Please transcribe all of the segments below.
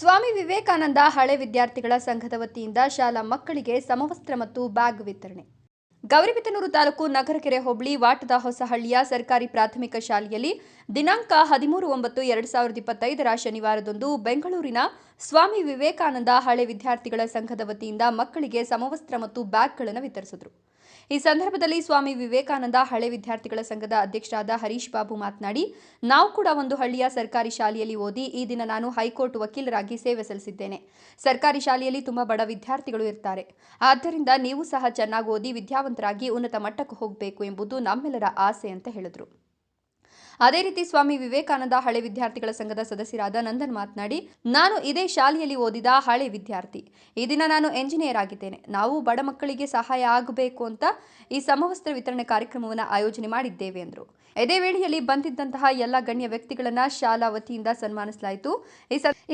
ಸ್ವಾಮಿ ವಿವೇಕಾನಂದ ಹಳೆ ವಿದ್ಯಾರ್ಥಿಗಳ ಸಂಘದ ವತಿಯಿಂದ ಶಾಲಾ ಮಕ್ಕಳಿಗೆ ಸಮವಸ್ತ್ರ ಮತ್ತು ಬ್ಯಾಗ್ ವಿತರಣೆ. ಗೌರಿಬಿದನೂರು ತಾಲೂಕು ನಗರಕೆರೆ ಹೋಬಳಿ ವಾಟದ ಹೊಸಹಳ್ಳಿಯ ಸರ್ಕಾರಿ ಪ್ರಾಥಮಿಕ ಶಾಲೆಯಲ್ಲಿ ದಿನಾಂಕ 13/9/2025 ಶನಿವಾರದಂದು ಬೆಂಗಳೂರಿನ ಸ್ವಾಮಿ ವಿವೇಕಾನಂದ ಹಳೆ ವಿದ್ಯಾರ್ಥಿಗಳ ಸಂಘದ ವತಿಯಿಂದ ಮಕ್ಕಳಿಗೆ ಸಮವಸ್ತ್ರ ಮತ್ತು ಬ್ಯಾಗ್ಗಳನ್ನು ವಿತರಿಸಿದರು. ಈ ಸಂದರ್ಭದಲ್ಲಿ ಸ್ವಾಮಿ ವಿವೇಕಾನಂದ ಹಳೆ ವಿದ್ಯಾರ್ಥಿಗಳ ಸಂಘದ ಅಧ್ಯಕ್ಷರಾದ ಹರೀಶ್ ಬಾಬು ಮಾತನಾಡಿ, ನಾವು ಕೂಡ ಒಂದು ಹಳ್ಳಿಯ ಸರ್ಕಾರಿ ಶಾಲೆಯಲ್ಲಿ ಓದಿ ಈ ದಿನ ನಾನು ಹೈಕೋರ್ಟ್ ವಕೀಲರಾಗಿ ಸೇವೆ ಸಲ್ಲಿಸಿದ್ದೇನೆ. ಸರ್ಕಾರಿ ಶಾಲೆಯಲ್ಲಿ ತುಂಬಾ ಬಡ ವಿದ್ಯಾರ್ಥಿಗಳು ಇರ್ತಾರೆ. ಆದ್ದರಿಂದ ನೀವು ಸಹ ಚೆನ್ನಾಗಿ ಓದಿ ವಿದ್ಯಾವಂತರಾಗಿ ಉನ್ನತ ಮಟ್ಟಕ್ಕೆ ಹೋಗಬೇಕು ಎಂಬುದು ನಮ್ಮೆಲ್ಲರ ಆಸೆ ಅಂತ ಹೇಳಿದರು. ಅದೇ ರೀತಿ ಸ್ವಾಮಿ ವಿವೇಕಾನಂದ ಹಳೆ ವಿದ್ಯಾರ್ಥಿಗಳ ಸಂಘದ ಸದಸ್ಯರಾದ ನಂದನ್ ಮಾತನಾಡಿ, ನಾನು ಇದೇ ಶಾಲೆಯಲ್ಲಿ ಓದಿದ ಹಳೆ ವಿದ್ಯಾರ್ಥಿ. ಈ ದಿನ ನಾನು ಎಂಜಿನಿಯರ್ ಆಗಿದ್ದೇನೆ. ನಾವು ಬಡ ಮಕ್ಕಳಿಗೆ ಸಹಾಯ ಆಗಬೇಕು ಅಂತ ಈ ಸಮವಸ್ತ್ರ ವಿತರಣೆ ಕಾರ್ಯಕ್ರಮವನ್ನು ಆಯೋಜನೆ ಮಾಡಿದ್ದೇವೆ ಎಂದರು. ಇದೇ ವೇಳೆಯಲ್ಲಿ ಬಂದಿದ್ದಂತಹ ಎಲ್ಲ ಗಣ್ಯ ವ್ಯಕ್ತಿಗಳನ್ನ ಶಾಲಾ ವತಿಯಿಂದ ಸನ್ಮಾನಿಸಲಾಯಿತು.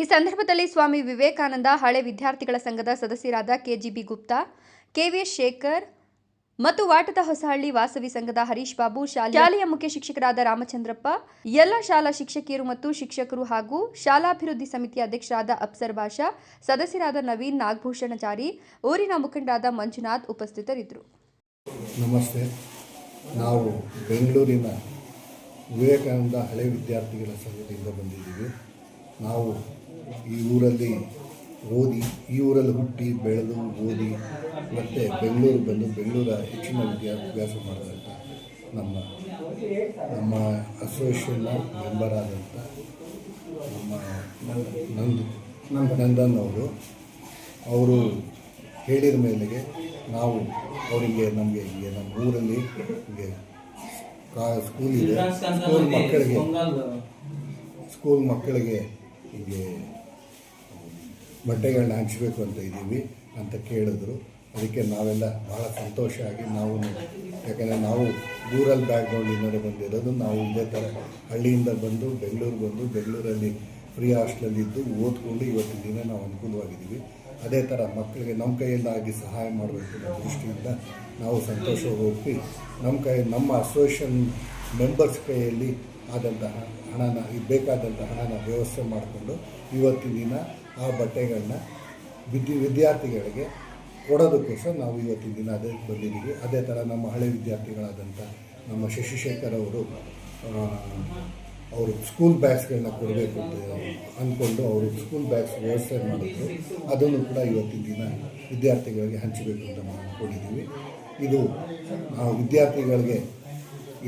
ಈ ಸಂದರ್ಭದಲ್ಲಿ ಸ್ವಾಮಿ ವಿವೇಕಾನಂದ ಹಳೆ ವಿದ್ಯಾರ್ಥಿಗಳ ಸಂಘದ ಸದಸ್ಯರಾದ ಕೆಜಿಬಿ ಗುಪ್ತಾ, ಕೆವಿಎಸ್ ಶೇಖರ್ ಮತ್ತು ವಾಟದ ಹೊಸಹಳ್ಳಿ ವಾಸವಿ ಸಂಘದ ಹರೀಶ್ ಬಾಬು, ಶಾಲೆಯ ಮುಖ್ಯ ಶಿಕ್ಷಕರಾದ ರಾಮಚಂದ್ರಪ್ಪ, ಎಲ್ಲ ಶಾಲಾ ಶಿಕ್ಷಕಿಯರು ಮತ್ತು ಶಿಕ್ಷಕರು ಹಾಗೂ ಶಾಲಾಭಿವೃದ್ಧಿ ಸಮಿತಿಯ ಅಧ್ಯಕ್ಷರಾದ ಅಪ್ಸರ್ ಬಾಷಾ, ಸದಸ್ಯರಾದ ನವೀನ್, ನಾಗಭೂಷಣಚಾರಿ, ಊರಿನ ಮುಖಂಡರಾದ ಮಂಜುನಾಥ್ ಉಪಸ್ಥಿತರಿದ್ದರು. ನಮಸ್ತೆ. ನಾವು ಬೆಂಗಳೂರಿನ ವಿವೇಕಾನಂದ ಹಳೆ ವಿದ್ಯಾರ್ಥಿಗಳ ಸಂಘದಿಂದ ಬಂದಿದ್ದೀವಿ. ನಾವು ಈ ಊರಲ್ಲಿ ಓದಿ, ಈ ಊರಲ್ಲಿ ಹುಟ್ಟಿ ಬೆಳೆದು ಓದಿ ಮತ್ತು ಬೆಂಗಳೂರು ಬಂದು ಬೆಂಗಳೂರ ಹೆಚ್ಚಿನ ವಿದ್ಯಾಭ್ಯಾಸ ಮಾಡಿದಂಥ ನಮ್ಮ ಅಸೋಸಿಯೇಷನ್ನ ಮೆಂಬರ್ ಆದಂಥ ನಮ್ಮ ನಂದನ್ ಅವರು ಹೇಳಿದ ಮೇಲೆಗೆ ನಾವು ಅವರಿಗೆ ನಮಗೆ ಹೀಗೆ ನಮ್ಮ ಊರಲ್ಲಿ ಹೀಗೆ ಸ್ಕೂಲ್ ಇದೆ, ಸ್ಕೂಲ್ ಮಕ್ಕಳಿಗೆ ಹೀಗೆ ಬಟ್ಟೆಗಳನ್ನ ಹಂಚಬೇಕು ಅಂತ ಇದ್ದೀವಿ ಅಂತ ಕೇಳಿದ್ರು. ಅದಕ್ಕೆ ನಾವೆಲ್ಲ ಭಾಳ ಸಂತೋಷ ಆಗಿ ನಾವು, ಯಾಕಂದರೆ ನಾವು ರೂರಲ್ ಬ್ಯಾಕ್ಗ್ರೌಂಡಿಂದ ಬಂದಿರೋದು, ನಾವು ಇದೇ ಥರ ಹಳ್ಳಿಯಿಂದ ಬಂದು ಬೆಂಗಳೂರಲ್ಲಿ ಫ್ರೀ ಹಾಸ್ಟೆಲಲ್ಲಿದ್ದು ಓದ್ಕೊಂಡು ಇವತ್ತಿನ ದಿನ ನಾವು ಅನುಕೂಲವಾಗಿದ್ದೀವಿ. ಅದೇ ಥರ ಮಕ್ಕಳಿಗೆ ನಮ್ಮ ಕೈಯಲ್ಲಾಗಿ ಸಹಾಯ ಮಾಡಬೇಕು ಅನ್ನೋ ದೃಷ್ಟಿಯಿಂದ ನಾವು ಸಂತೋಷವಾಗಿ ಒಪ್ಪಿ ನಮ್ಮ ಅಸೋಸಿಯೇಷನ್ ಮೆಂಬರ್ಸ್ ಕೈಯಲ್ಲಿ ಆದಂತಹ ಹಣನ ಬೇಕಾದಂಥ ಹಣನ ವ್ಯವಸ್ಥೆ ಮಾಡಿಕೊಂಡು ಇವತ್ತಿನ ದಿನ ಆ ಬಟ್ಟೆಗಳನ್ನ ವಿದ್ಯಾರ್ಥಿಗಳಿಗೆ ಕೊಡೋದಕ್ಕೋಸ್ಕರ ನಾವು ಇವತ್ತಿನ ದಿನ ಅದಕ್ಕೆ ಬಂದಿದ್ದೀವಿ. ಅದೇ ಥರ ನಮ್ಮ ಹಳೆ ವಿದ್ಯಾರ್ಥಿಗಳಾದಂಥ ನಮ್ಮ ಶಶಿಶೇಖರ್ ಅವರು ಸ್ಕೂಲ್ ಬ್ಯಾಗ್ಸ್ಗಳನ್ನ ಕೊಡಬೇಕು ಅಂತ ಅಂದ್ಕೊಂಡು ಅವರು ಸ್ಕೂಲ್ ಬ್ಯಾಗ್ಸ್ ವ್ಯವಸ್ಥೆ ಮಾಡಿದ್ರು. ಅದನ್ನು ಕೂಡ ಇವತ್ತಿನ ದಿನ ವಿದ್ಯಾರ್ಥಿಗಳಿಗೆ ಹಂಚಬೇಕು ಅಂತ ನಾವು ಅಂದ್ಕೊಂಡಿದ್ದೀವಿ. ಇದು ನಾವು ವಿದ್ಯಾರ್ಥಿಗಳಿಗೆ,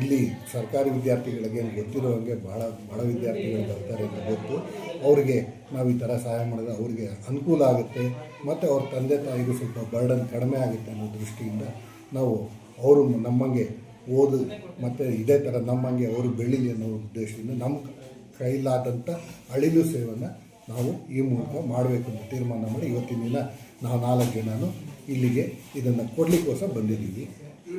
ಇಲ್ಲಿ ಸರ್ಕಾರಿ ವಿದ್ಯಾರ್ಥಿಗಳಿಗೆ ಗೊತ್ತಿರೋ ಹಾಗೆ ಭಾಳ ಬಡ ವಿದ್ಯಾರ್ಥಿಗಳು ಬರ್ತಾರೆ ಅಂತ ಗೊತ್ತು. ಅವರಿಗೆ ನಾವು ಈ ಥರ ಸಹಾಯ ಮಾಡಿದ್ರೆ ಅವರಿಗೆ ಅನುಕೂಲ ಆಗುತ್ತೆ ಮತ್ತು ಅವ್ರ ತಂದೆ ತಾಯಿಗೂ ಸ್ವಲ್ಪ ಬರ್ಡನ್ ಕಡಿಮೆ ಆಗುತ್ತೆ ಅನ್ನೋ ದೃಷ್ಟಿಯಿಂದ ನಾವು ಅವರು ನಮ್ಮಂಗೆ ಓದು ಮತ್ತು ಇದೇ ಥರ ನಮ್ಮಂಗೆ ಅವರು ಬೆಳೀಲಿ ಅನ್ನೋ ಉದ್ದೇಶದಿಂದ ನಮ್ಮ ಕೈಲಾದಂಥ ಅಳಿಲು ಸೇವೆಯನ್ನು ನಾವು ಈ ಮೂಲಕ ಮಾಡಬೇಕು ಅಂತ ತೀರ್ಮಾನ ಮಾಡಿ ಇವತ್ತಿನ ದಿನ ನಾವು 4 ಜನನು ಇಲ್ಲಿಗೆ ಇದನ್ನು ಕೊಡಲಿಕ್ಕೋಸ್ಕರ ಬಂದಿದ್ದೀವಿ.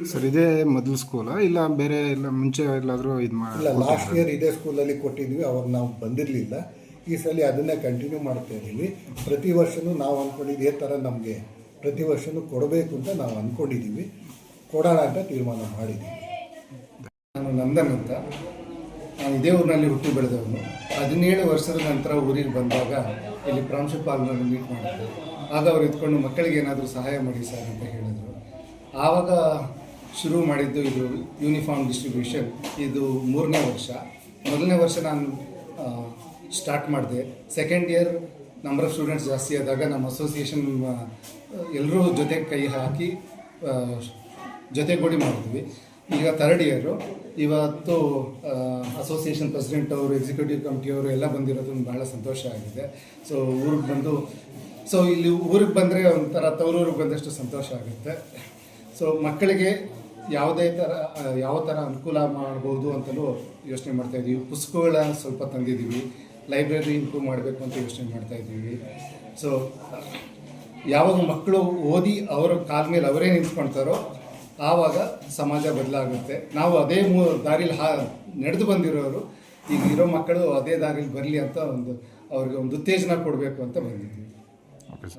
ಸರ್, ಇದೇ ಮೊದಲು ಸ್ಕೂಲಾ ಇಲ್ಲ ಬೇರೆ ಇಲ್ಲ ಮುಂಚೆ ಎಲ್ಲಾದರೂ ಇಲ್ಲ, ಲಾಸ್ಟ್ ಇಯರ್ ಇದೇ ಸ್ಕೂಲಲ್ಲಿ ಕೊಟ್ಟಿದ್ವಿ. ಅವಾಗ ನಾವು ಬಂದಿರಲಿಲ್ಲ. ಈ ಸಲ ಅದನ್ನೇ ಕಂಟಿನ್ಯೂ ಮಾಡ್ತಾ ಇದ್ದೀವಿ. ಪ್ರತಿ ವರ್ಷವೂ ನಾವು ಅಂದ್ಕೊಂಡಿದ್ದು ಇದೇ ಥರ ನಮಗೆ ಪ್ರತಿ ವರ್ಷವೂ ಕೊಡಬೇಕು ಅಂತ ನಾವು ಅಂದ್ಕೊಂಡಿದ್ದೀವಿ. ಕೊಡೋಣ ಅಂತ ತೀರ್ಮಾನ ಮಾಡಿದ್ದೀವಿ. ನಾನು ನಂದನ್ ಅಂತ, ನಾನು ಇದೇ ಊರಿನಲ್ಲಿ ಹುಟ್ಟಿ ಬೆಳೆದವನು. 17 ವರ್ಷದ ನಂತರ ಊರಿಗೆ ಬಂದಾಗ ಇಲ್ಲಿ ಪ್ರಾಂಶುಪಾಲರನ್ನು ಮೀಟ್ ಮಾಡಿದ್ದೆ. ಆಗ ಅವ್ರು ಇದ್ಕೊಂಡು ಮಕ್ಕಳಿಗೆ ಏನಾದರೂ ಸಹಾಯ ಮಾಡಿ ಸರ್ ಅಂತ ಹೇಳಿದರು. ಆವಾಗ ಶುರು ಮಾಡಿದ್ದು ಇದು ಯೂನಿಫಾರ್ಮ್ ಡಿಸ್ಟ್ರಿಬ್ಯೂಷನ್. ಇದು 3ನೇ ವರ್ಷ. 1ನೇ ವರ್ಷ ನಾನು ಸ್ಟಾರ್ಟ್ ಮಾಡಿದೆ. Second year number of students ಜಾಸ್ತಿ ಆದಾಗ ನಮ್ಮ ಅಸೋಸಿಯೇಷನ್ ಎಲ್ಲರೂ ಜೊತೆ ಕೈ ಹಾಕಿ ಜೊತೆಗೂಡಿ ಮಾಡಿದ್ವಿ. ಈಗ 3rd ಇಯರು. ಇವತ್ತು ಅಸೋಸಿಯೇಷನ್ ಪ್ರೆಸಿಡೆಂಟ್ ಅವರು, ಎಕ್ಸಿಕ್ಯೂಟಿವ್ ಕಮಿಟಿಯವರು ಎಲ್ಲ ಬಂದಿರೋದು ಬಹಳ ಸಂತೋಷ ಆಗಿದೆ. ಸೊ ಊರಿಗೆ ಬಂದು ಇಲ್ಲಿ ಊರಿಗೆ ಬಂದರೆ ಒಂಥರ ತವರೂರಿಗೆ ಬಂದಷ್ಟು ಸಂತೋಷ ಆಗುತ್ತೆ. ಸೊ ಮಕ್ಕಳಿಗೆ ಯಾವ ಥರ ಅನುಕೂಲ ಮಾಡ್ಬೋದು ಅಂತಲೂ ಯೋಚನೆ ಮಾಡ್ತಾಯಿದ್ದೀವಿ. ಪುಸ್ತಕಗಳ ಸ್ವಲ್ಪ ತಂದಿದ್ದೀವಿ. ಲೈಬ್ರರಿ ಇಂಪ್ರೂವ್ ಮಾಡಬೇಕು ಅಂತ ಯೋಚನೆ ಮಾಡ್ತಾಯಿದ್ದೀವಿ. ಸೊ ಯಾವಾಗ ಮಕ್ಕಳು ಓದಿ ಅವರ ಕಾಲ ಮೇಲೆ ಅವರೇ ನಿಂತ್ಕೊಳ್ತಾರೋ ಆವಾಗ ಸಮಾಜ ಬದಲಾಗುತ್ತೆ. ನಾವು ಅದೇ ದಾರಿಲಿ ನಡೆದು ಬಂದಿರೋರು, ಈಗ ಇರೋ ಮಕ್ಕಳು ಅದೇ ದಾರಿಲಿ ಬರಲಿ ಅಂತ ಅವ್ರಿಗೆ ಒಂದು ಉತ್ತೇಜನ ಕೊಡಬೇಕು ಅಂತ ಬಂದಿದ್ದೀವಿ.